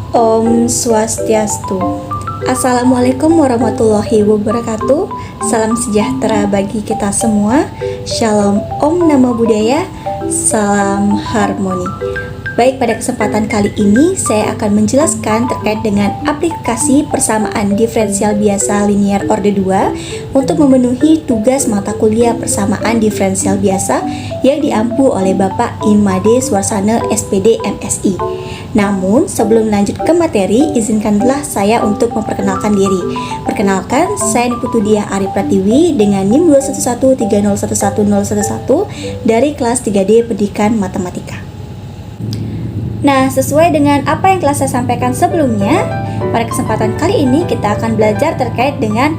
Om Swastiastu. Assalamualaikum warahmatullahi wabarakatuh. Salam sejahtera bagi kita semua. Shalom Om Namo Buddhaya. Salam harmoni. Baik, pada kesempatan kali ini saya akan menjelaskan terkait dengan aplikasi persamaan diferensial biasa linear orde 2 untuk memenuhi tugas mata kuliah persamaan diferensial biasa yang diampu oleh Bapak Imade Swarsana SPD MSI. Namun, sebelum lanjut ke materi, izinkanlah saya untuk memperkenalkan diri. Perkenalkan, saya Niputudiah Ari Pratiwi dengan NIM 21130111011 dari kelas 3D Pendidikan Matematika. Nah, sesuai dengan apa yang telah saya sampaikan sebelumnya, pada kesempatan kali ini kita akan belajar terkait dengan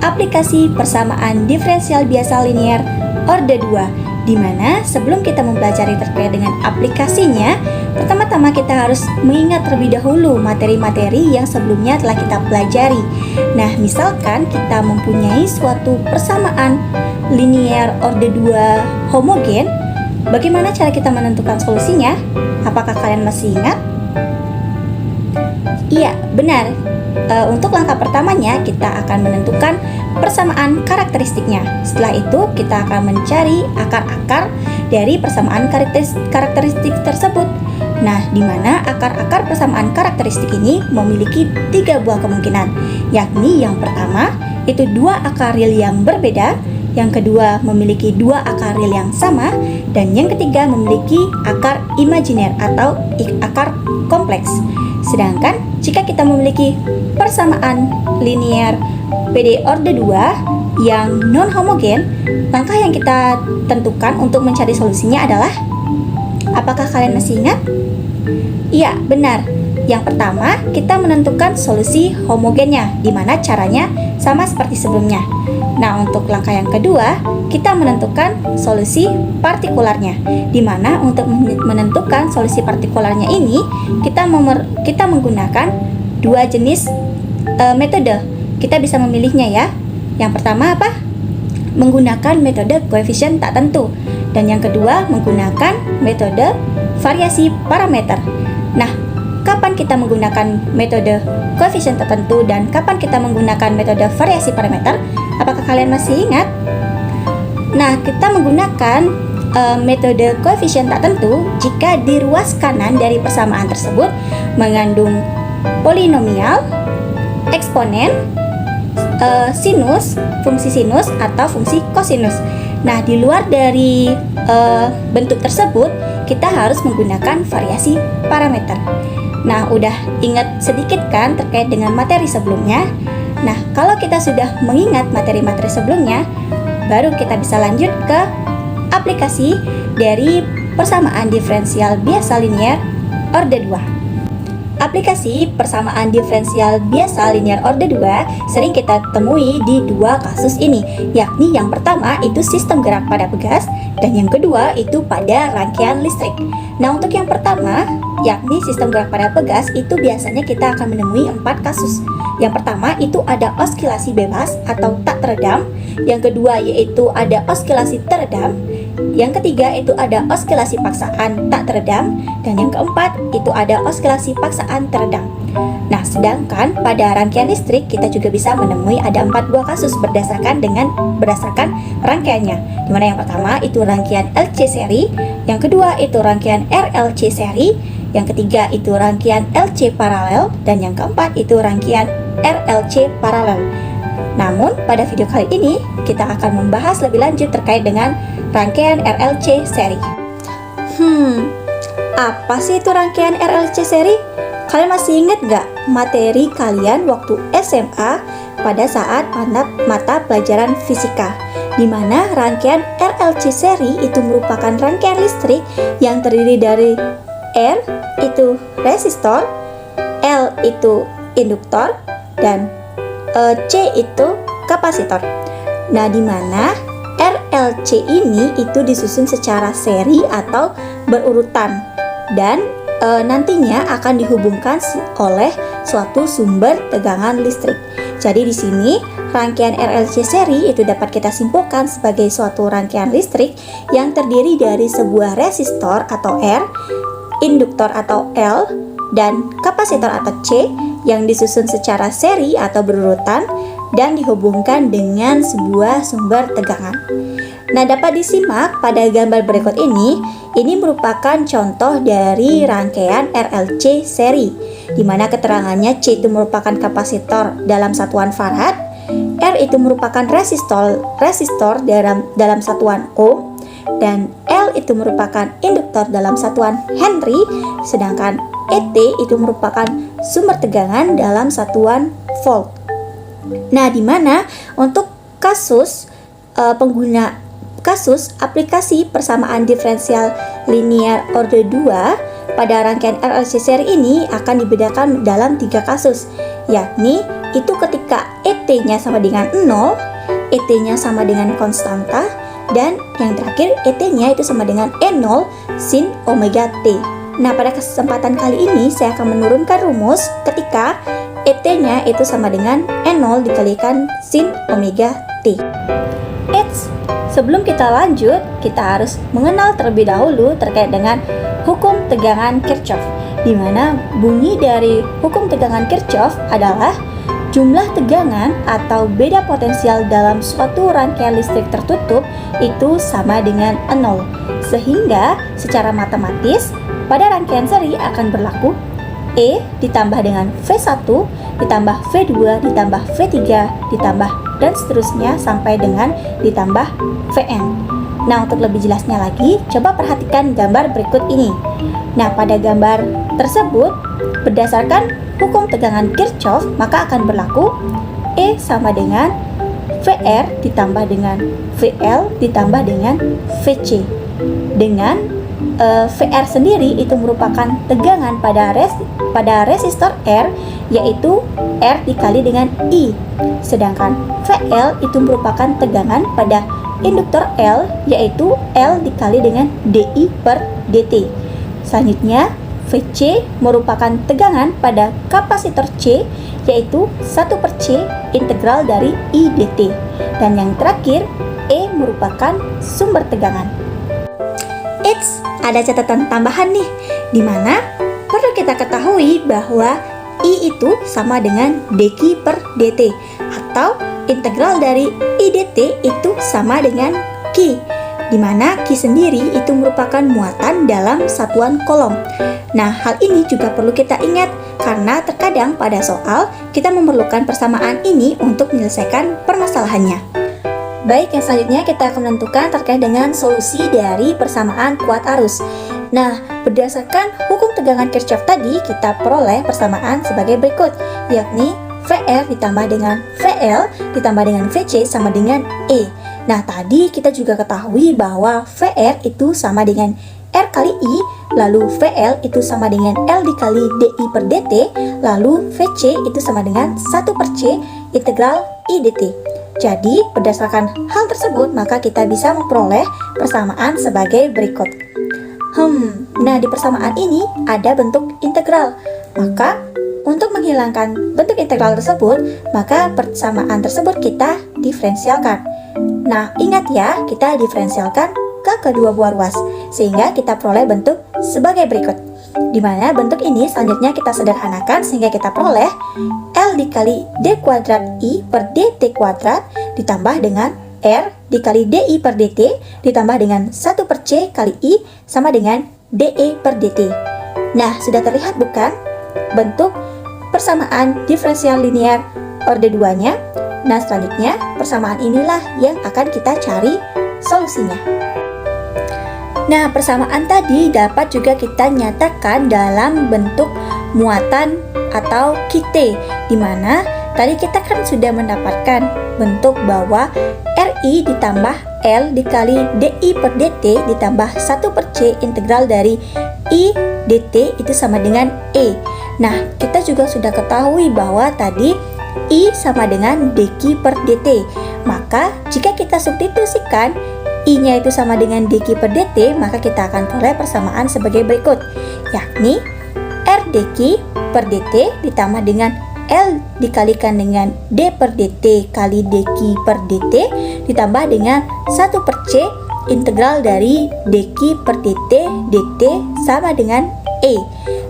aplikasi persamaan diferensial biasa linear orde 2, di mana sebelum kita mempelajari terkait dengan aplikasinya, pertama-tama kita harus mengingat terlebih dahulu materi-materi yang sebelumnya telah kita pelajari. Nah, misalkan kita mempunyai suatu persamaan linear orde 2 homogen, bagaimana cara kita menentukan solusinya? Apakah kalian masih ingat? Iya, benar. Untuk langkah pertamanya, kita akan menentukan persamaan karakteristiknya. Setelah itu, kita akan mencari akar-akar dari persamaan karakteristik tersebut. Nah, di mana akar-akar persamaan karakteristik ini memiliki 3 buah kemungkinan, yakni yang pertama, itu 2 akar real yang berbeda, yang kedua memiliki 2 akar real yang sama, dan yang ketiga memiliki akar imajiner atau akar kompleks. Sedangkan jika kita memiliki persamaan linear PD orde 2 yang non homogen, langkah yang kita tentukan untuk mencari solusinya adalah, apakah kalian masih ingat? Iya, benar. Yang pertama, kita menentukan solusi homogennya, di mana caranya sama seperti sebelumnya. Nah, untuk langkah yang kedua, kita menentukan solusi partikularnya, di mana untuk menentukan solusi partikularnya ini, kita menggunakan 2 jenis metode. Kita bisa memilihnya ya. Yang pertama apa? Menggunakan metode koefisien tak tentu, dan yang kedua menggunakan metode variasi parameter. Nah, kapan kita menggunakan metode koefisien tertentu dan kapan kita menggunakan metode variasi parameter? Apakah kalian masih ingat? Nah, kita menggunakan metode koefisien tak tentu jika di ruas kanan dari persamaan tersebut mengandung polinomial, eksponen, sinus, fungsi sinus atau fungsi kosinus. Nah, di luar dari bentuk tersebut, kita harus menggunakan variasi parameter. Nah, udah ingat sedikit kan terkait dengan materi sebelumnya? Nah, kalau kita sudah mengingat materi-materi sebelumnya, baru kita bisa lanjut ke aplikasi dari persamaan diferensial biasa linear orde 2. Aplikasi persamaan diferensial biasa linear orde 2 sering kita temui di 2 kasus ini, yakni yang pertama itu sistem gerak pada pegas, dan yang kedua itu pada rangkaian listrik. Nah, untuk yang pertama, yakni sistem gerak pada pegas, itu biasanya kita akan menemui 4 kasus. Yang pertama itu ada oskilasi bebas atau tak teredam, yang kedua yaitu ada oskilasi teredam, yang ketiga itu ada oskilasi paksaan tak teredam, dan yang keempat itu ada oskilasi paksaan teredam. Nah, sedangkan pada rangkaian listrik kita juga bisa menemui ada 4 buah kasus berdasarkan rangkaiannya. Dimana yang pertama itu rangkaian LC seri, yang kedua itu rangkaian RLC seri, yang ketiga itu rangkaian LC paralel, dan yang keempat itu rangkaian RLC paralel. Namun, pada video kali ini kita akan membahas lebih lanjut terkait dengan rangkaian RLC seri. Apa sih itu rangkaian RLC seri? Kalian masih ingat gak materi kalian waktu SMA pada saat mata pelajaran fisika, di mana rangkaian RLC seri itu merupakan rangkaian listrik yang terdiri dari R itu resistor, L itu induktor, dan C itu kapasitor. Nah, di mana RLC ini itu disusun secara seri atau berurutan dan nantinya akan dihubungkan oleh suatu sumber tegangan listrik. Jadi di sini rangkaian RLC seri itu dapat kita simpulkan sebagai suatu rangkaian listrik yang terdiri dari sebuah resistor atau R, induktor atau L, dan kapasitor atau C yang disusun secara seri atau berurutan dan dihubungkan dengan sebuah sumber tegangan. Nah, dapat disimak pada gambar berikut ini merupakan contoh dari rangkaian RLC seri, di mana keterangannya C itu merupakan kapasitor dalam satuan farad, R itu merupakan resistor dalam satuan ohm, dan L itu merupakan induktor dalam satuan Henry, sedangkan ET itu merupakan sumber tegangan dalam satuan volt. Nah, di mana untuk kasus aplikasi persamaan diferensial linear order 2 pada rangkaian RLC seri ini akan dibedakan dalam 3 kasus, yakni itu ketika ET-nya sama dengan 0, ET-nya sama dengan konstanta, dan yang terakhir ET-nya itu sama dengan E0 sin omega T. Nah, pada kesempatan kali ini saya akan menurunkan rumus ketika ET-nya itu sama dengan E0 dikalikan sin omega T. Sebelum kita lanjut, kita harus mengenal terlebih dahulu terkait dengan hukum tegangan Kirchhoff, di mana bunyi dari hukum tegangan Kirchhoff adalah jumlah tegangan atau beda potensial dalam suatu rangkaian listrik tertutup itu sama dengan 0. Sehingga secara matematis pada rangkaian seri akan berlaku E ditambah dengan V1 ditambah V2 ditambah V3 ditambah dan seterusnya sampai dengan ditambah Vn. Nah, untuk lebih jelasnya lagi, coba perhatikan gambar berikut ini. Nah, pada gambar tersebut berdasarkan hukum tegangan Kirchhoff maka akan berlaku E sama dengan VR ditambah dengan VL ditambah dengan VC. Dengan VR sendiri itu merupakan tegangan pada resistor R, yaitu R dikali dengan I. Sedangkan VL itu merupakan tegangan pada induktor L, yaitu L dikali dengan DI per DT. Selanjutnya VC merupakan tegangan pada kapasitor C, yaitu 1/C integral dari I dt. Dan yang terakhir E merupakan sumber tegangan. Ada catatan tambahan nih, di mana perlu kita ketahui bahwa I itu sama dengan dq per dt, atau integral dari I dt itu sama dengan Q, di mana Q sendiri itu merupakan muatan dalam satuan kolom. Nah, hal ini juga perlu kita ingat karena terkadang pada soal kita memerlukan persamaan ini untuk menyelesaikan permasalahannya. Baik, yang selanjutnya kita akan menentukan terkait dengan solusi dari persamaan kuat arus. Nah, berdasarkan hukum tegangan Kirchhoff tadi, kita peroleh persamaan sebagai berikut, yakni VR ditambah dengan VL ditambah dengan VC sama dengan E. Nah, tadi kita juga ketahui bahwa VR itu sama dengan R kali I, lalu VL itu sama dengan L dikali DI per DT, lalu VC itu sama dengan 1/C integral I dt. Jadi, berdasarkan hal tersebut, maka kita bisa memperoleh persamaan sebagai berikut. Nah, di persamaan ini ada bentuk integral. Maka, untuk menghilangkan bentuk integral tersebut, maka persamaan tersebut kita diferensialkan. Nah, ingat ya, kita diferensialkan ke kedua buah ruas, sehingga kita peroleh bentuk sebagai berikut. Di mana bentuk ini selanjutnya kita sederhanakan sehingga kita peroleh L dikali D kuadrat I per DT kuadrat ditambah dengan R dikali DI per DT ditambah dengan 1/C kali I sama dengan DE per DT. Nah, sudah terlihat bukan bentuk persamaan diferensial linear orde 2-nya? Nah, selanjutnya persamaan inilah yang akan kita cari solusinya. Nah, persamaan tadi dapat juga kita nyatakan dalam bentuk muatan atau QT, di mana tadi kita kan sudah mendapatkan bentuk bahwa RI ditambah L dikali DI per DT ditambah 1/C integral dari I dt itu sama dengan E. Nah, kita juga sudah ketahui bahwa tadi I sama dengan dq per dt. Maka, jika kita substitusikan I-nya itu sama dengan dq per dt, maka kita akan peroleh persamaan sebagai berikut, yakni R dq per dt ditambah dengan L dikalikan dengan D per dt kali dq per dt ditambah dengan 1/C integral dari dq per dt dt sama dengan E.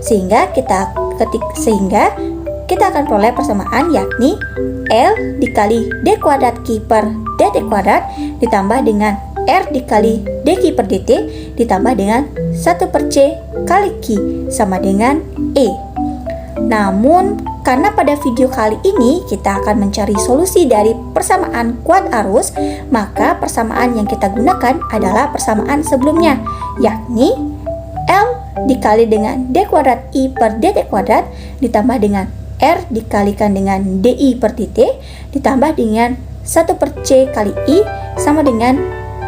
Sehingga kita ketik, sehingga kita akan peroleh persamaan yakni L dikali D kuadrat Q per DT kuadrat ditambah dengan R dikali DQ per DT ditambah dengan 1 per C kali Q sama dengan E. Namun, karena pada video kali ini kita akan mencari solusi dari persamaan kuad arus, maka persamaan yang kita gunakan adalah persamaan sebelumnya, yakni L dikali dengan D kuadrat I per DT kuadrat ditambah dengan R dikalikan dengan DI per DT ditambah dengan 1 per C kali I sama dengan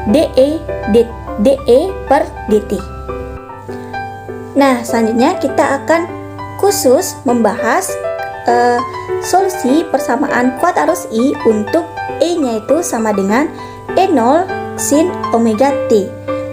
DE per DT. Nah, selanjutnya kita akan khusus membahas solusi persamaan kuad arus I untuk E-nya itu sama dengan E0 sin omega T,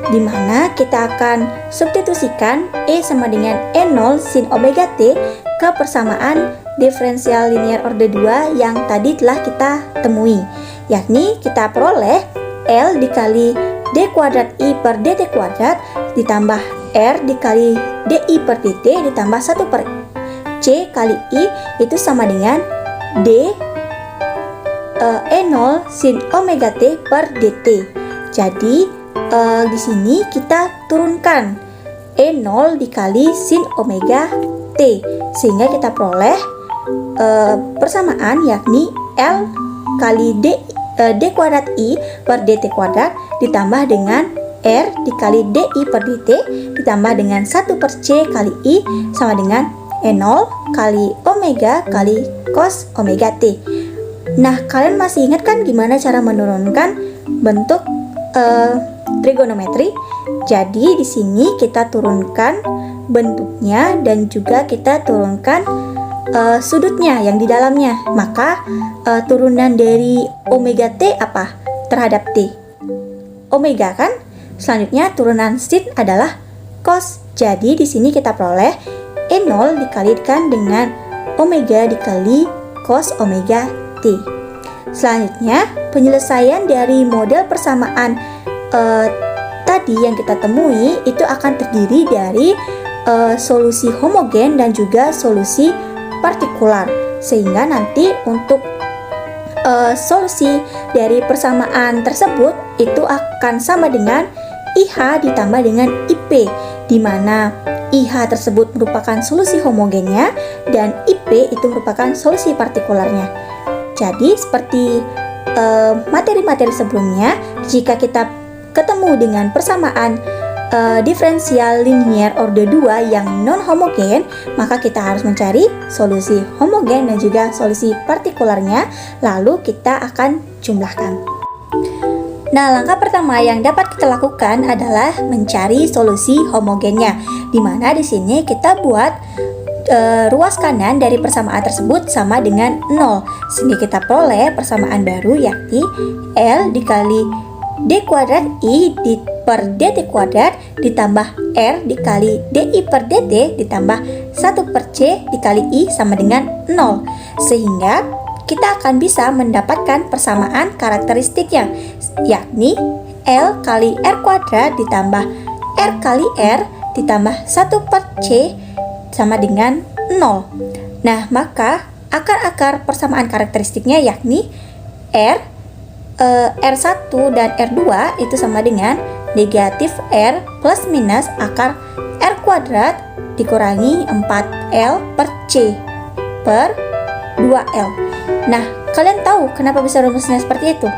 di mana kita akan substitusikan E sama dengan E0 sin omega T ke persamaan diferensial linear orde 2 yang tadi telah kita temui, yakni kita peroleh L dikali D kuadrat I per DT kuadrat ditambah R dikali DI per DT ditambah 1 per C kali I itu sama dengan D E0 sin omega T per DT. Jadi di sini kita turunkan E0 dikali sin omega T sehingga kita peroleh persamaan yakni L kali D kuadrat I per DT kuadrat ditambah dengan R dikali DI per DT ditambah dengan 1 per C kali I sama dengan E0 kali omega kali cos omega T. Nah, kalian masih ingat kan gimana cara menurunkan bentuk trigonometri? Jadi di sini kita turunkan bentuknya dan juga kita turunkan sudutnya yang di dalamnya. Maka turunan dari omega T apa terhadap T? Omega kan? Selanjutnya turunan sin adalah cos. Jadi di sini kita peroleh E0 dikalikan dengan omega dikali cos omega T. Selanjutnya, penyelesaian dari model persamaan tadi yang kita temui itu akan terdiri dari solusi homogen dan juga solusi partikular. Sehingga nanti untuk solusi dari persamaan tersebut itu akan sama dengan IH ditambah dengan IP, di mana IH tersebut merupakan solusi homogennya dan IP itu merupakan solusi partikularnya. Jadi seperti materi-materi sebelumnya, jika kita ketemu dengan persamaan diferensial linear orde 2 yang non homogen, maka kita harus mencari solusi homogen dan juga solusi partikularnya, lalu kita akan jumlahkan. Nah, langkah pertama yang dapat kita lakukan adalah mencari solusi homogennya, di mana di sini kita buat ruas kanan dari persamaan tersebut sama dengan 0, sehingga kita peroleh persamaan baru yakni L dikali D kuadrat I per DT kuadrat ditambah R dikali DI per DT ditambah 1 per C dikali I sama dengan 0, sehingga kita akan bisa mendapatkan persamaan karakteristiknya, yakni L kali R kuadrat ditambah R kali R ditambah 1 per C sama dengan 0. Nah, maka akar-akar persamaan karakteristiknya yakni R1 dan R2 itu sama dengan negatif R plus minus akar R kuadrat dikurangi 4L per C per 2L. Nah, kalian tahu kenapa bisa rumusnya seperti itu?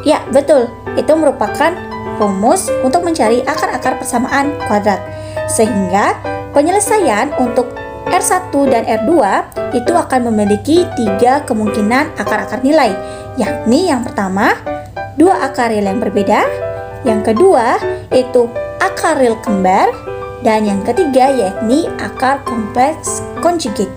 Ya, betul. Itu merupakan rumus untuk mencari akar-akar persamaan kuadrat. Sehingga penyelesaian untuk R1 dan R2 itu akan memiliki 3 kemungkinan akar-akar nilai, yakni yang pertama, 2 akar real yang berbeda, yang kedua itu akar real kembar, dan yang ketiga yakni akar kompleks konjugat.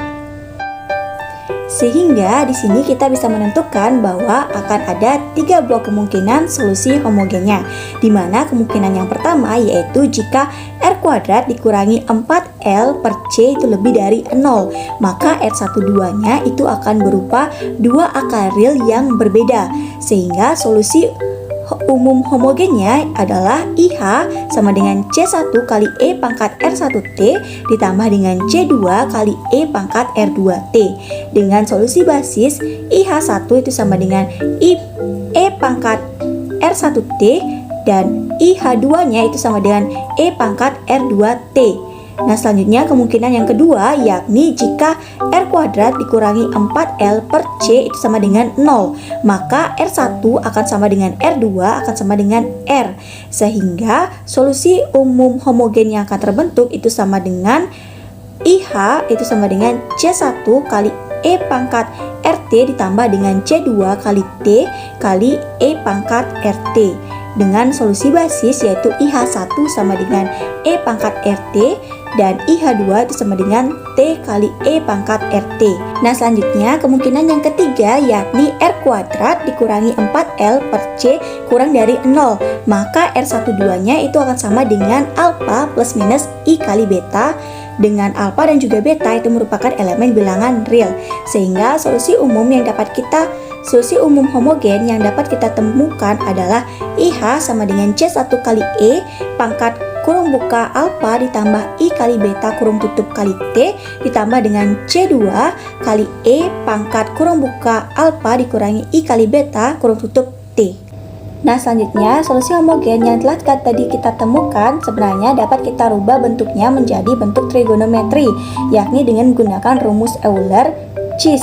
Sehingga di sini kita bisa menentukan bahwa akan ada 3 blok kemungkinan solusi homogennya, di mana kemungkinan yang pertama yaitu jika R kuadrat dikurangi 4L per C itu lebih dari 0, maka R12-nya itu akan berupa 2 akar real yang berbeda, sehingga solusi umum homogennya adalah IH sama dengan C1 kali E pangkat R1T ditambah dengan C2 kali E pangkat R2T. Dengan solusi basis IH1 itu sama dengan E pangkat R1T dan IH2-nya itu sama dengan E pangkat R2T. Nah, selanjutnya kemungkinan yang kedua yakni jika R kuadrat dikurangi 4L per C itu sama dengan 0, maka R1 akan sama dengan R2 akan sama dengan R, sehingga solusi umum homogen yang akan terbentuk itu sama dengan IH itu sama dengan C1 kali E pangkat RT ditambah dengan C2 kali T kali E pangkat RT. Dengan solusi basis yaitu IH1 sama dengan E pangkat RT dan IH2 itu sama dengan T kali E pangkat RT. Nah, selanjutnya kemungkinan yang ketiga yakni R kuadrat dikurangi 4L per C kurang dari 0, maka R12-nya itu akan sama dengan alfa plus minus I kali beta, dengan alfa dan juga beta itu merupakan elemen bilangan real, sehingga solusi umum homogen yang dapat kita temukan adalah IH sama dengan C1 kali E pangkat kurung buka alfa ditambah I kali beta kurung tutup kali T ditambah dengan C2 kali E pangkat kurung buka alfa dikurangi I kali beta kurung tutup T. Nah, selanjutnya solusi homogen yang telah tadi kita temukan sebenarnya dapat kita rubah bentuknya menjadi bentuk trigonometri, yakni dengan menggunakan rumus Euler-Cauchy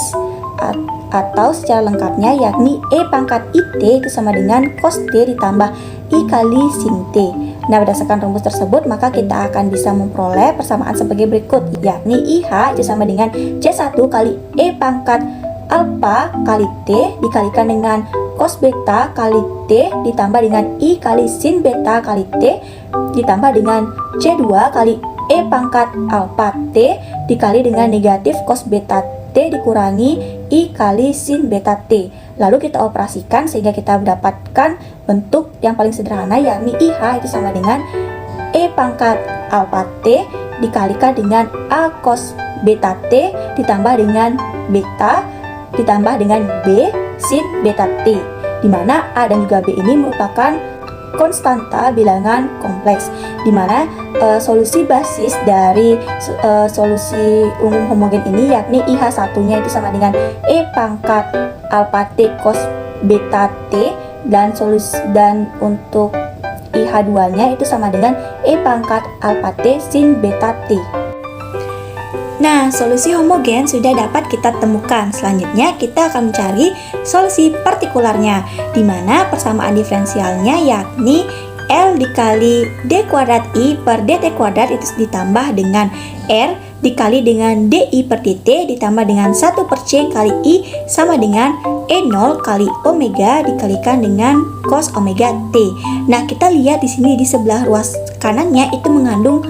atau secara lengkapnya yakni E pangkat IT itu sama dengan cos T ditambah I kali sin T. Nah, berdasarkan rumus tersebut maka kita akan bisa memperoleh persamaan sebagai berikut, yakni IH itu sama dengan C1 kali E pangkat alfa kali T dikalikan dengan cos beta kali T ditambah dengan I kali sin beta kali T ditambah dengan C2 kali E pangkat alfa T dikali dengan negatif cos beta T dikurangi I kali sin beta T. Lalu kita operasikan sehingga kita mendapatkan bentuk yang paling sederhana, yakni IH itu sama dengan E pangkat alfa T dikalikan dengan A cos beta T ditambah dengan beta ditambah dengan B sin beta T, di mana A dan juga B ini merupakan konstanta bilangan kompleks, di mana solusi basis dari solusi umum homogen ini yakni IH1-nya itu sama dengan E pangkat alfa T cos beta T dan untuk IH2-nya itu sama dengan E pangkat alfa T sin beta T. Nah, solusi homogen sudah dapat kita temukan. Selanjutnya kita akan mencari solusi partikularnya, di mana persamaan diferensialnya yakni L dikali D kuadrat I per DT kuadrat itu ditambah dengan R dikali dengan DI per DT ditambah dengan 1 per C kali I sama dengan E0 kali omega dikalikan dengan cos omega T. Nah, kita lihat di sini di sebelah ruas kanannya itu mengandung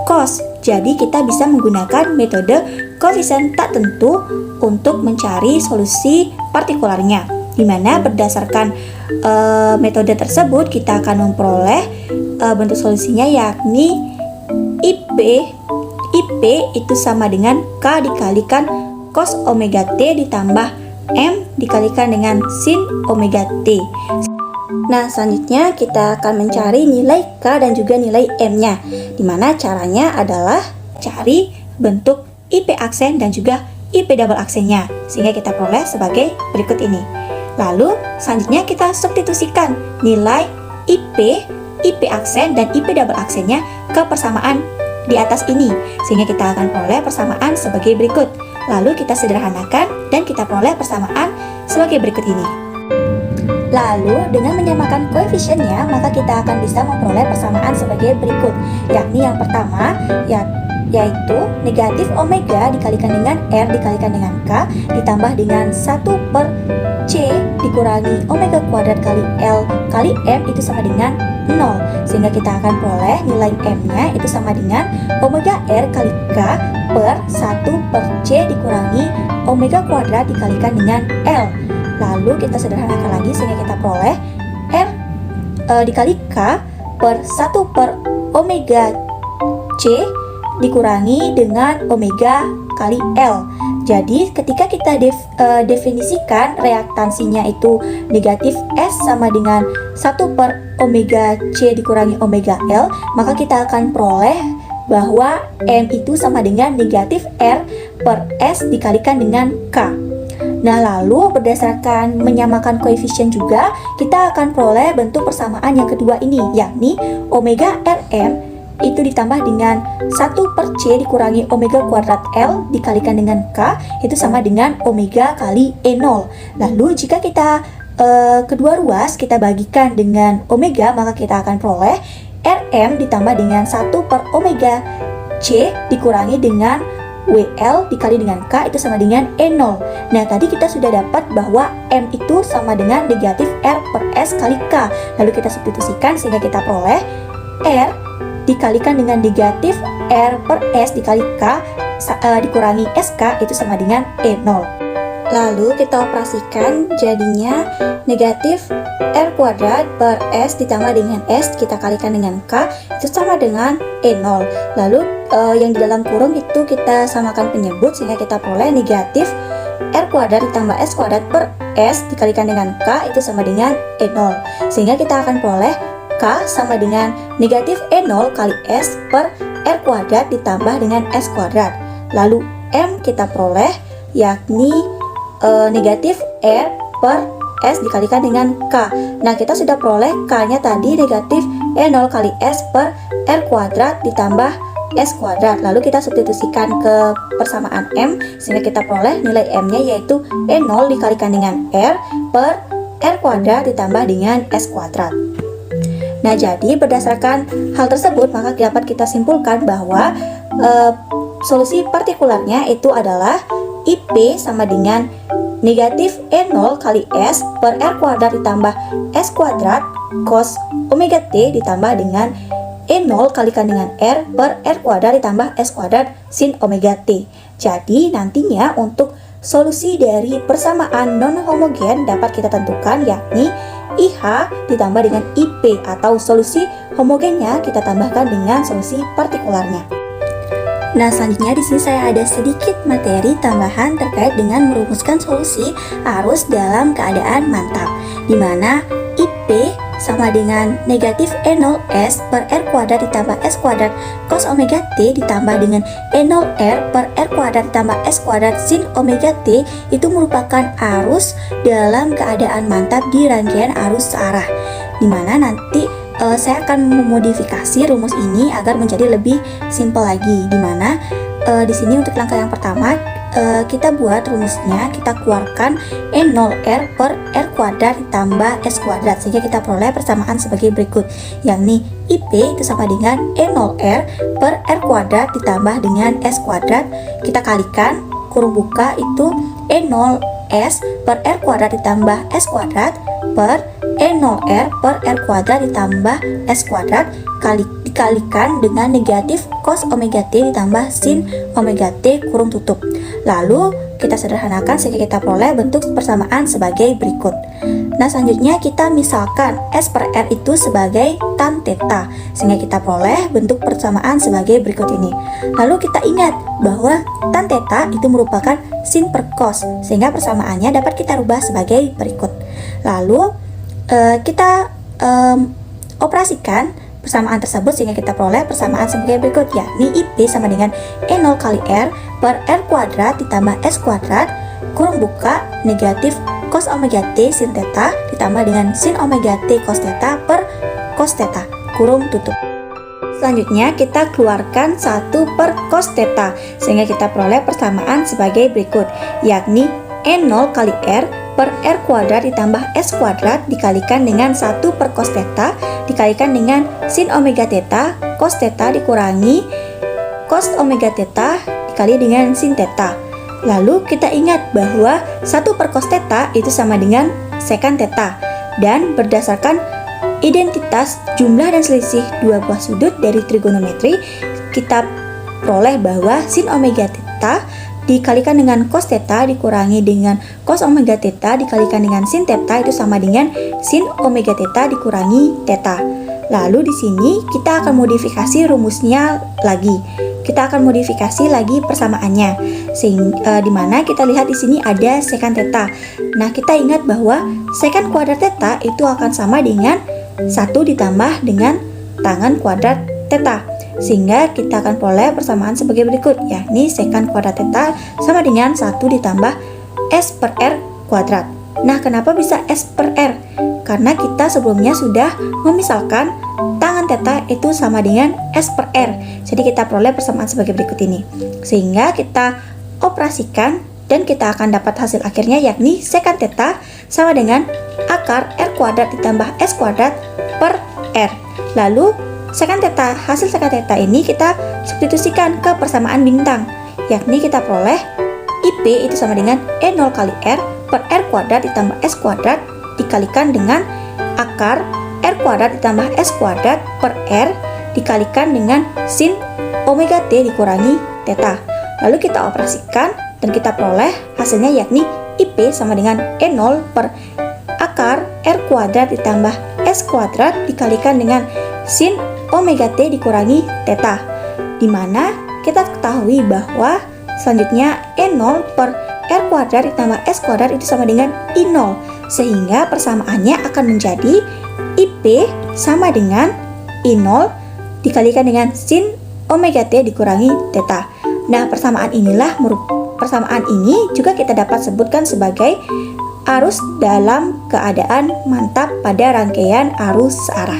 cos. Jadi kita bisa menggunakan metode koefisien tak tentu untuk mencari solusi partikularnya, di mana berdasarkan metode tersebut kita akan memperoleh bentuk solusinya yakni IP itu sama dengan K dikalikan cos omega T ditambah M dikalikan dengan sin omega T. Nah, selanjutnya kita akan mencari nilai K dan juga nilai M-nya, dimana caranya adalah cari bentuk IP aksen dan juga IP double aksennya, sehingga kita peroleh sebagai berikut ini. Lalu, selanjutnya kita substitusikan nilai IP aksen dan IP double aksennya ke persamaan di atas ini, sehingga kita akan peroleh persamaan sebagai berikut. Lalu kita sederhanakan dan kita peroleh persamaan sebagai berikut ini. Lalu dengan menyamakan koefisiennya maka kita akan bisa memperoleh persamaan sebagai berikut, yakni yang pertama yaitu negatif omega dikalikan dengan R dikalikan dengan K ditambah dengan 1 per C dikurangi omega kuadrat kali L kali M itu sama dengan 0, sehingga kita akan peroleh nilai M-nya itu sama dengan omega R kali K per 1 per C dikurangi omega kuadrat dikalikan dengan L. Lalu kita sederhanakan lagi sehingga kita peroleh R dikali K per 1 per omega C dikurangi dengan omega kali L. Jadi ketika kita definisikan reaktansinya itu negatif S sama dengan 1 per omega C dikurangi omega L, maka kita akan peroleh bahwa M itu sama dengan negatif R per S dikalikan dengan K. Nah, lalu berdasarkan menyamakan koefisien juga, kita akan peroleh bentuk persamaan yang kedua ini, yakni omega Rm itu ditambah dengan 1 per C dikurangi omega kuadrat L dikalikan dengan K, itu sama dengan omega kali E0. Lalu jika kita kedua ruas kita bagikan dengan omega, maka kita akan peroleh Rm ditambah dengan 1 per omega C dikurangi dengan WL dikali dengan K, itu sama dengan E0. Nah, tadi kita sudah dapat bahwa M itu sama dengan negatif R per S kali K. Lalu kita substitusikan sehingga kita peroleh R dikalikan dengan negatif R per S dikali K dikurangi SK, itu sama dengan E0. Lalu kita operasikan, jadinya negatif R kuadrat per S ditambah dengan S kita kalikan dengan K, itu sama dengan E0. Lalu yang di dalam kurung itu kita samakan penyebut sehingga kita peroleh negatif R kuadrat ditambah S kuadrat per S dikalikan dengan K, itu sama dengan E0. Sehingga kita akan peroleh K sama dengan negatif E0 kali S per R kuadrat ditambah dengan S kuadrat. Lalu M kita peroleh yakni negatif R per S dikalikan dengan K. Nah, kita sudah peroleh K-nya tadi negatif E0 kali S per R kuadrat ditambah S kuadrat. Lalu kita substitusikan ke persamaan M sehingga kita peroleh nilai M-nya yaitu E0 dikalikan dengan R per R kuadrat ditambah dengan S kuadrat. Nah, jadi berdasarkan hal tersebut maka dapat kita simpulkan bahwa solusi partikularnya itu adalah IP sama dengan negatif E0 kali S per R kuadrat ditambah S kuadrat cos omega T ditambah dengan E0 kalikan dengan R per R kuadrat ditambah S kuadrat sin omega T. Jadi nantinya untuk solusi dari persamaan non-homogen dapat kita tentukan yakni IH ditambah dengan IP, atau solusi homogennya kita tambahkan dengan solusi partikularnya. Nah, selanjutnya di sini saya ada sedikit materi tambahan terkait dengan merumuskan solusi arus dalam keadaan mantap, di mana IP sama dengan negatif E0S per R kuadrat ditambah S kuadrat cos omega T ditambah dengan E0R per R kuadrat ditambah S kuadrat sin omega T itu merupakan arus dalam keadaan mantap di rangkaian arus searah, dimana nanti saya akan memodifikasi rumus ini agar menjadi lebih simpel lagi, dimana di sini untuk langkah yang pertama kita buat rumusnya, kita keluarkan E0R per R kuadrat ditambah S kuadrat sehingga kita peroleh persamaan sebagai berikut, yakni IP itu sama dengan E0R per R kuadrat ditambah dengan S kuadrat, kita kalikan kurung buka itu E0S per R kuadrat ditambah S kuadrat per E0R per R kuadrat ditambah S kuadrat dikalikan dengan negatif cos omega T ditambah sin omega T kurung tutup. Lalu kita sederhanakan sehingga kita peroleh bentuk persamaan sebagai berikut. Nah, selanjutnya kita misalkan S per R itu sebagai tan theta sehingga kita peroleh bentuk persamaan sebagai berikut ini. Lalu kita ingat bahwa tan theta itu merupakan sin per cos sehingga persamaannya dapat kita rubah sebagai berikut. Lalu kita operasikan persamaan tersebut sehingga kita peroleh persamaan sebagai berikut, yakni IP sama dengan E0 kali R per R kuadrat ditambah S kuadrat kurung buka negatif cos omega T sin theta ditambah dengan sin omega T cos theta per cos theta kurung tutup. Selanjutnya kita keluarkan 1 per cos theta sehingga kita peroleh persamaan sebagai berikut, yakni E0 kali R per R kuadrat ditambah S kuadrat dikalikan dengan 1 per cos theta dikalikan dengan sin omega theta cos theta dikurangi cos omega theta dikali dengan sin theta. Lalu kita ingat bahwa 1 per cos theta itu sama dengan secant theta, dan berdasarkan identitas jumlah dan selisih dua buah sudut dari trigonometri kita peroleh bahwa sin omega theta dikalikan dengan cos theta dikurangi dengan cos omega theta dikalikan dengan sin theta itu sama dengan sin omega theta dikurangi theta. Lalu di sini kita akan modifikasi rumusnya lagi. kita akan modifikasi lagi persamaannya. Di mana kita lihat di sini ada secant theta. Nah, kita ingat bahwa secant kuadrat theta itu akan sama dengan 1 ditambah dengan tangan kuadrat theta. Sehingga kita akan peroleh persamaan sebagai berikut, yakni secant kuadrat theta sama dengan 1 ditambah S per R kuadrat. Nah, kenapa bisa S per R? Karena kita sebelumnya sudah memisalkan tangan theta itu sama dengan S per R. Jadi kita peroleh persamaan sebagai berikut ini. Sehingga kita operasikan dan kita akan dapat hasil akhirnya, yakni secant theta sama dengan akar R kuadrat ditambah S kuadrat per R. Lalu hasil secant theta ini kita substitusikan ke persamaan bintang, yakni kita peroleh IP itu sama dengan E0 kali R per R kuadrat ditambah S kuadrat dikalikan dengan akar R kuadrat ditambah S kuadrat per R dikalikan dengan sin omega T dikurangi theta. Lalu kita operasikan dan kita peroleh hasilnya, yakni IP sama dengan E0 per akar R kuadrat ditambah S kuadrat dikalikan dengan sin omega T dikurangi theta, dimana kita ketahui bahwa selanjutnya E0 per R kuadrat ditambah S kuadrat itu sama dengan I0, sehingga persamaannya akan menjadi IP sama dengan I0 dikalikan dengan sin omega T dikurangi theta. Nah, persamaan ini juga kita dapat sebutkan sebagai arus dalam keadaan mantap pada rangkaian arus searah.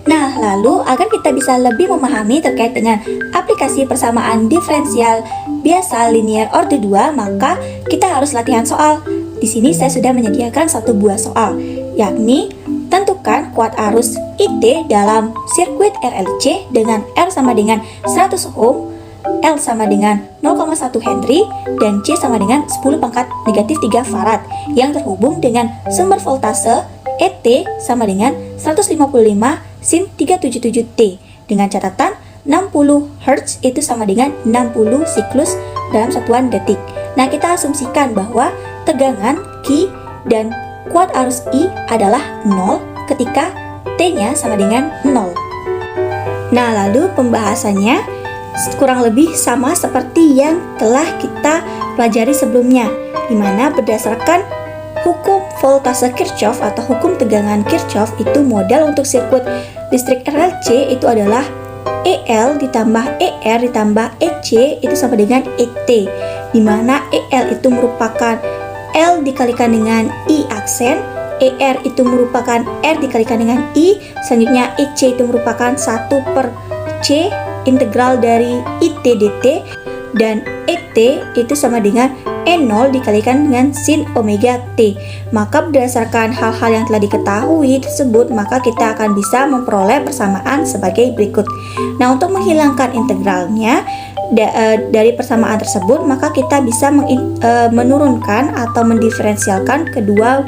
Nah, lalu agar kita bisa lebih memahami terkait dengan aplikasi persamaan diferensial biasa linear order 2, maka kita harus latihan soal. Di sini saya sudah menyediakan satu buah soal, yakni tentukan kuat arus IT dalam sirkuit RLC dengan R sama dengan 100 ohm, L sama dengan 0,1 Henry, dan C sama dengan 10 pangkat negatif 3 farad yang terhubung dengan sumber voltase ET sama dengan 155 sin 377T dengan catatan 60 Hz itu sama dengan 60 siklus dalam satuan detik. Nah, kita asumsikan bahwa tegangan Q dan kuat arus I adalah 0 ketika T-nya sama dengan 0. Nah, lalu pembahasannya kurang lebih sama seperti yang telah kita pelajari sebelumnya, di mana berdasarkan hukum voltase Kirchhoff atau hukum tegangan Kirchhoff itu modal untuk sirkuit listrik RLC itu adalah EL ditambah ER ditambah EC itu sama dengan ET, di mana EL itu merupakan L dikalikan dengan I aksen, ER itu merupakan R dikalikan dengan I, selanjutnya EC itu merupakan 1 per C integral dari IT dt, dan ET itu sama dengan E0 dikalikan dengan sin omega T. Maka berdasarkan hal-hal yang telah diketahui tersebut, maka kita akan bisa memperoleh persamaan sebagai berikut. Nah, untuk menghilangkan integralnya dari persamaan tersebut, maka kita bisa menurunkan atau mendiferensialkan kedua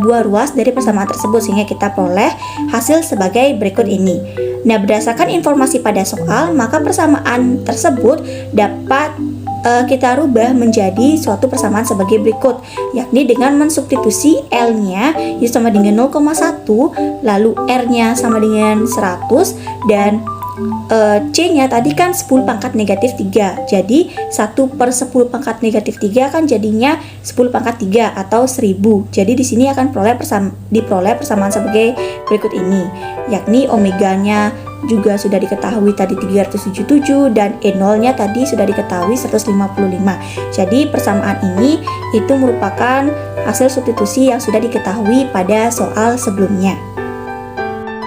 buah ruas dari persamaan tersebut, sehingga kita peroleh hasil sebagai berikut ini. Nah, berdasarkan informasi pada soal, maka persamaan tersebut dapat kita rubah menjadi suatu persamaan sebagai berikut, yakni dengan mensubstitusi L-nya itu sama dengan 0,1, lalu R-nya sama dengan 100, dan C-nya tadi kan 10 pangkat negatif 3, jadi 1 per 10 pangkat negatif 3 kan jadinya 10 pangkat 3 atau 1000. Jadi di sini akan diperoleh persamaan sebagai berikut ini, yakni omeganya juga sudah diketahui tadi 377 dan E0-nya tadi sudah diketahui 155. Jadi persamaan ini itu merupakan hasil substitusi yang sudah diketahui pada soal sebelumnya.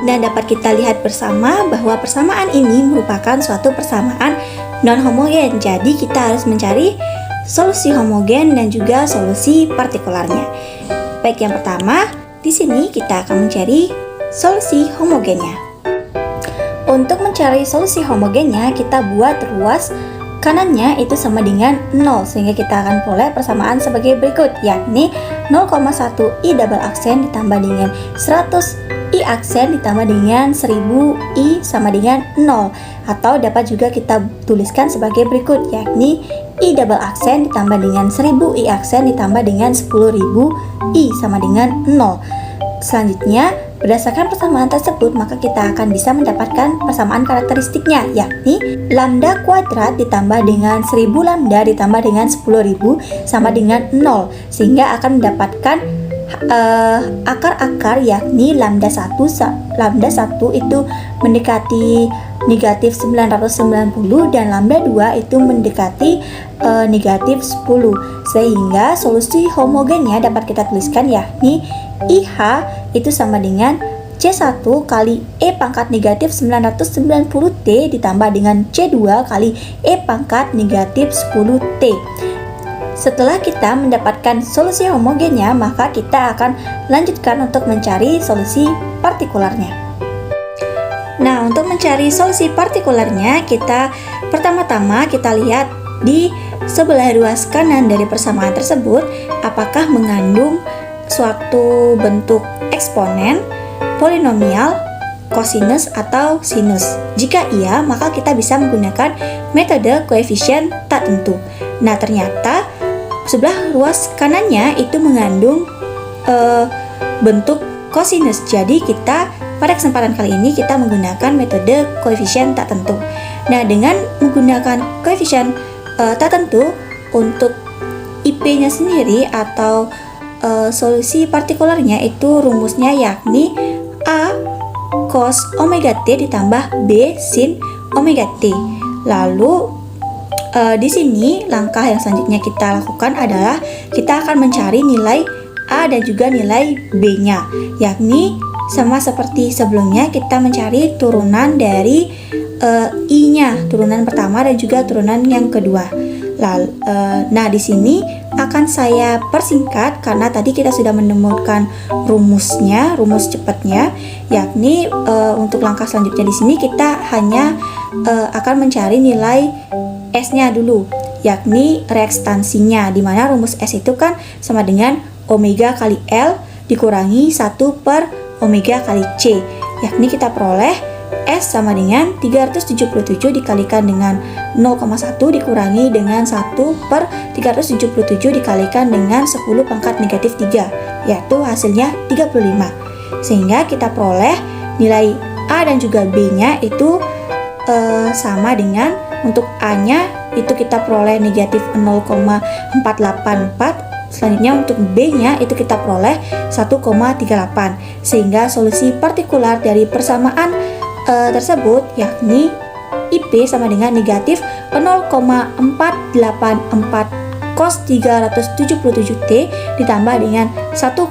Dan dapat kita lihat bersama bahwa persamaan ini merupakan suatu persamaan non-homogen. Jadi kita harus mencari solusi homogen dan juga solusi partikularnya. Baik, yang pertama, di sini kita akan mencari solusi homogennya. Untuk mencari solusi homogennya, kita buat ruas kanannya itu sama dengan 0, sehingga kita akan peroleh persamaan sebagai berikut, yakni 0,1 I double aksen ditambah dengan 100 I aksen ditambah dengan 1000 I sama dengan 0, atau dapat juga kita tuliskan sebagai berikut, yakni I double aksen ditambah dengan 1000 I aksen ditambah dengan 10.000 I sama dengan 0. Selanjutnya, Berdasarkan persamaan tersebut, maka kita akan bisa mendapatkan persamaan karakteristiknya, yakni lambda kuadrat ditambah dengan 1000 lambda ditambah dengan 10.000 sama dengan 0, sehingga akan mendapatkan akar-akar, yakni lambda 1 itu mendekati negatif 990 dan lambda 2 itu mendekati negatif 10, sehingga solusi homogennya dapat kita tuliskan yakni IH itu sama dengan C1 kali E pangkat negatif 990T ditambah dengan C2 kali E pangkat negatif 10T. Setelah kita mendapatkan solusi homogennya, maka kita akan lanjutkan untuk mencari solusi partikularnya. Nah, untuk mencari solusi partikularnya, pertama-tama kita lihat di sebelah ruas kanan dari persamaan tersebut, apakah mengandung suatu bentuk eksponen, polinomial, kosinus atau sinus. Jika iya, maka kita bisa menggunakan metode koefisien tak tentu. Nah, ternyata sebelah ruas kanannya itu mengandung bentuk kosinus. Jadi pada kesempatan kali ini kita menggunakan metode koefisien tak tentu. Nah, dengan menggunakan koefisien tak tentu untuk IP-nya sendiri atau solusi partikularnya itu rumusnya yakni A cos omega T ditambah B sin omega T. Lalu di sini langkah yang selanjutnya kita lakukan adalah kita akan mencari nilai A dan juga nilai B-nya, yakni sama seperti sebelumnya kita mencari turunan dari I-nya, turunan pertama dan juga turunan yang kedua. Nah, di sini akan saya persingkat karena tadi kita sudah menemukan rumus cepatnya, yakni untuk langkah selanjutnya di sini kita hanya akan mencari nilai S-nya dulu, yakni reakstansinya, di mana rumus S itu kan sama dengan omega kali L dikurangi 1 per omega kali C, yakni kita peroleh S sama dengan 377 dikalikan dengan 0,1 dikurangi dengan 1 per 377 dikalikan dengan 10 pangkat negatif 3, yaitu hasilnya 35. Sehingga kita peroleh nilai A dan juga B-nya itu sama dengan, untuk A-nya itu kita peroleh negatif 0,484, selanjutnya untuk B-nya itu kita peroleh 1,38, sehingga solusi partikular dari persamaan tersebut yakni IP sama dengan negatif 0,484 cos 377T ditambah dengan 1,38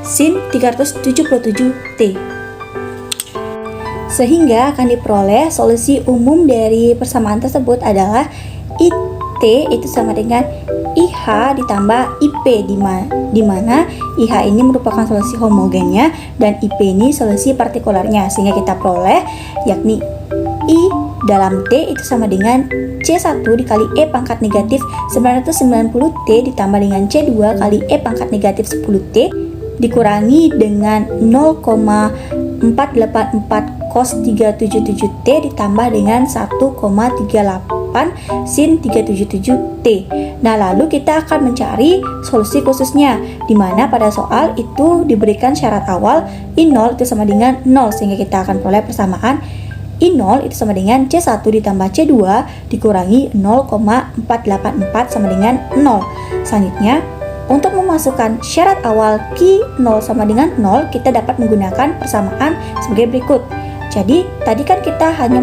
sin 377T, sehingga akan diperoleh solusi umum dari persamaan tersebut adalah IT itu sama dengan IH ditambah IP, di mana IH ini merupakan solusi homogennya dan IP ini solusi partikularnya, sehingga kita peroleh yakni I dalam T itu sama dengan C1 dikali E pangkat negatif 990T ditambah dengan C2 kali E pangkat negatif 10T dikurangi dengan 0,484 cos 377T ditambah dengan 1,38 sin 377T. Nah, lalu kita akan mencari solusi khususnya, di mana pada soal itu diberikan syarat awal I0 itu sama dengan 0, sehingga kita akan peroleh persamaan I0 itu sama dengan C1 ditambah C2 dikurangi 0,484 sama dengan 0. Selanjutnya, untuk memasukkan syarat awal Q0 sama dengan 0, kita dapat menggunakan persamaan sebagai berikut. Jadi, tadi kan kita hanya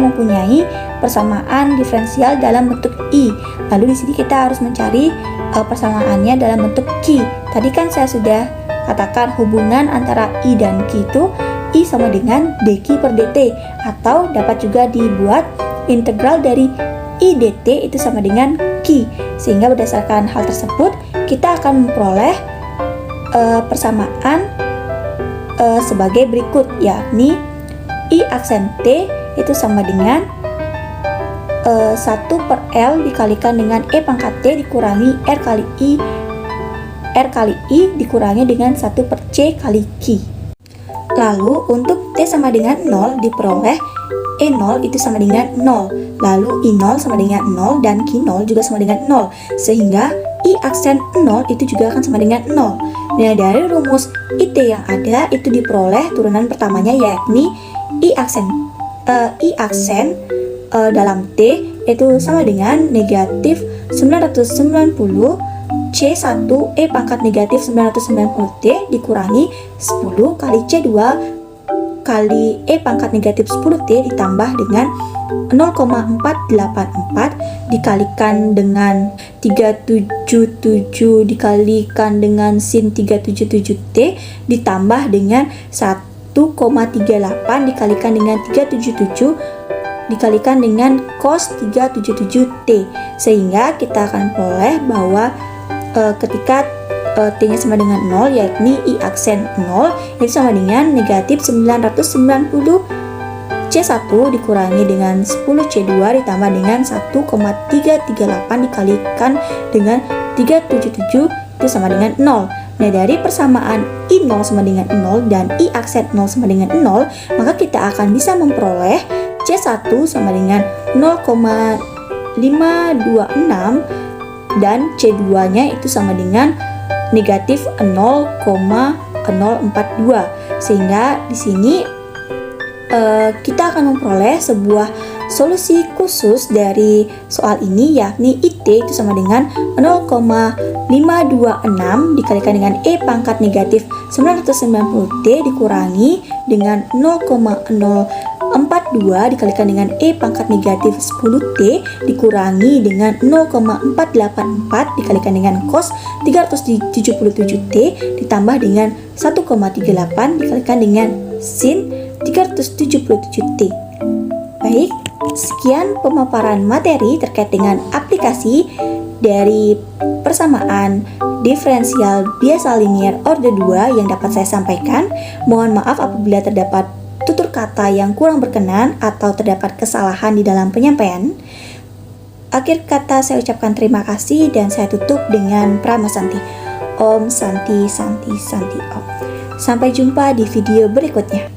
mempunyai persamaan diferensial dalam bentuk I. Lalu di sini kita harus mencari persamaannya dalam bentuk Q. Tadi kan saya sudah katakan hubungan antara I dan Q itu I sama dengan dQ per dt, atau dapat juga dibuat integral dari I dt itu sama dengan Q. Sehingga berdasarkan hal tersebut kita akan memperoleh persamaan sebagai berikut, yakni I aksen T itu sama dengan 1 per L dikalikan dengan E pangkat T dikurangi R kali I dikurangi dengan 1 per C kali Q. Lalu untuk T sama dengan 0 diperoleh E0 itu sama dengan 0, lalu I0 sama dengan 0 dan Q0 juga sama dengan 0, sehingga I aksen 0 itu juga akan sama dengan 0. Nah, dari rumus IT yang ada itu diperoleh turunan pertamanya yakni I aksen dalam T itu sama dengan negatif 990 C1 E pangkat negatif 990 T dikurangi 10 kali C2 kali E pangkat negatif 10 T ditambah dengan 0,484 dikalikan dengan 377 dikalikan dengan sin 377 T ditambah dengan 1,38 dikalikan dengan 377 dikalikan dengan cos 377 T, sehingga kita akan peroleh bahwa ketika T-nya sama dengan 0 yakni I aksen 0 itu sama dengan negatif 990 C1 dikurangi dengan 10 C2 ditambah dengan 1,338 dikalikan dengan 377 itu sama dengan 0. Nah, dari persamaan I0 sama dengan 0 dan I aksen 0 sama dengan 0, maka kita akan bisa memperoleh C1 sama dengan 0,526 dan C2-nya itu sama dengan negatif 0,042. Sehingga di sini kita akan memperoleh sebuah solusi khusus dari soal ini yakni IT itu sama dengan 0,526 dikalikan dengan E pangkat negatif 990 T dikurangi dengan 0,042 dikalikan dengan E pangkat negatif 10 T dikurangi dengan 0,484 dikalikan dengan cos 377 T ditambah dengan 1,38 dikalikan dengan sin 377 T. Baik, sekian pemaparan materi terkait dengan aplikasi dari persamaan diferensial biasa linear orde 2 yang dapat saya sampaikan. Mohon maaf apabila terdapat tutur kata yang kurang berkenan atau terdapat kesalahan di dalam penyampaian. Akhir kata saya ucapkan terima kasih dan saya tutup dengan Prama Santi. Om Santi Santi Santi Om. Sampai jumpa di video berikutnya.